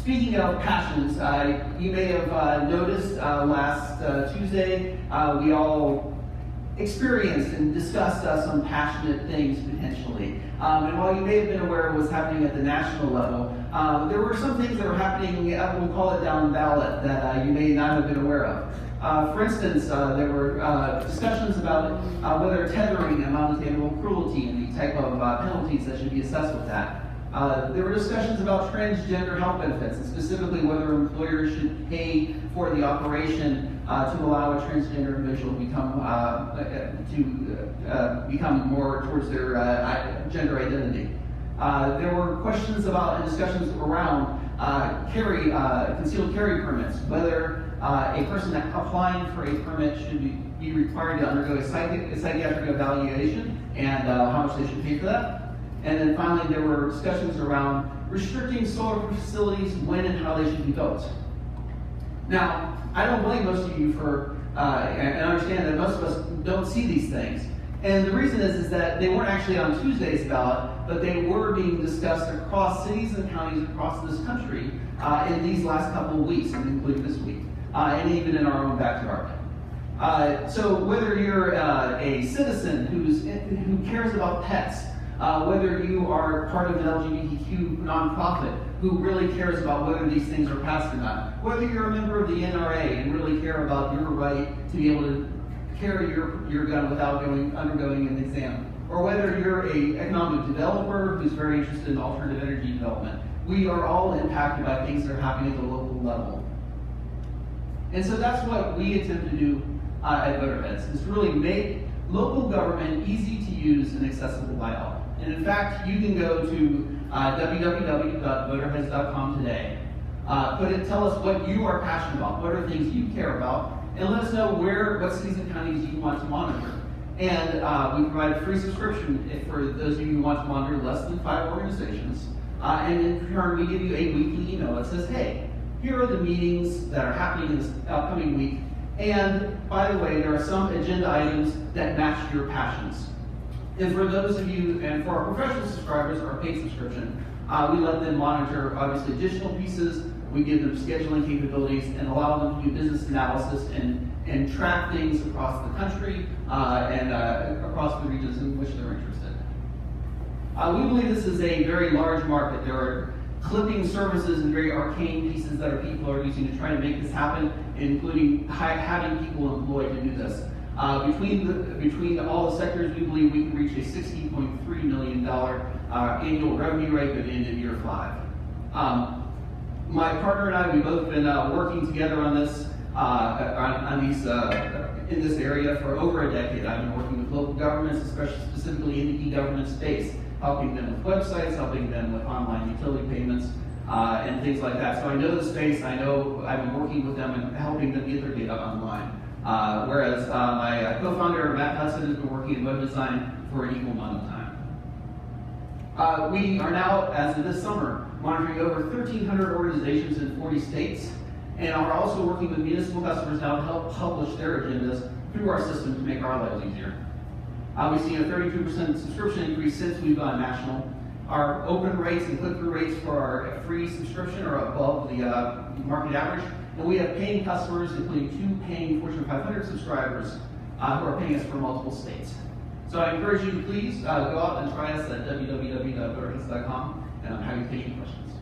Speaking of passions, you may have noticed last Tuesday we all experienced and discussed some passionate things potentially. And while you may have been aware of what's happening at the national level, there were some things that were happening, we'll call it down ballot, that you may not have been aware of. For instance, there were discussions about whether tethering amounted to animal cruelty and the type of penalties that should be assessed with that. There were discussions about transgender health benefits, and specifically whether employers should pay for the operation to allow a transgender individual to become more towards their gender identity. There were questions about and discussions around concealed carry permits, whether a person applying for a permit should be required to undergo a psychiatric evaluation and how much they should pay for that. And then finally, there were discussions around restricting solar facilities, when and how they should be built. Now, I don't blame most of you for, and understand that most of us don't see these things. And the reason is that they weren't actually on Tuesday's ballot, but they were being discussed across cities and counties across this country in these last couple of weeks, and including this week, and even in our own backyard. So whether you're a citizen who cares about pets, whether you are part of an LGBTQ nonprofit who really cares about whether these things are passed or not, whether you're a member of the NRA and really care about your right to be able to carry your gun without undergoing an exam, or whether you're an economic developer who's very interested in alternative energy development, we are all impacted by things that are happening at the local level. And so that's what we attempt to do at Voterheads, is to really make local government easy to use and accessible by all. And in fact, you can go to www.voterheads.com today. Tell us what you are passionate about, what are things you care about, and let us know what cities and counties you want to monitor. And we provide a free subscription for those of you who want to monitor less than 5 organizations. And in turn, we give you a weekly email that says, hey, here are the meetings that are happening in this upcoming week. And by the way, there are some agenda items that match your passions. And for those of you, and for our professional subscribers, our paid subscription, we let them monitor, obviously, additional pieces. We give them scheduling capabilities and allow them to do business analysis and track things across the country and across the regions in which they're interested. We believe this is a very large market. There are clipping services and very arcane pieces that people are using to try to make this happen, including having people employed to do this. Between all the sectors, we believe we can reach a $16.3 million annual revenue rate by the end of year 5. My partner and I, we've both been working together on this, in this area for over a decade. I've been working with local governments, especially specifically in the e-government space, helping them with websites, helping them with online utility payments, and things like that. So I know the space. I know I've been working with them and helping them get their data online. Whereas my co-founder, Matt Hudson, has been working in web design for an equal amount of time. We are now, as of this summer, monitoring over 1,300 organizations in 40 states, and are also working with municipal customers now to help publish their agendas through our system to make our lives easier. We've seen a 32% subscription increase since we've gone national. Our open rates and click-through rates for our free subscription are above the market average. And we have paying customers, including 2 paying Fortune 500 subscribers who are paying us for multiple states. So I encourage you to please go out and try us at www.voterheads.com, and I'm happy to take any questions.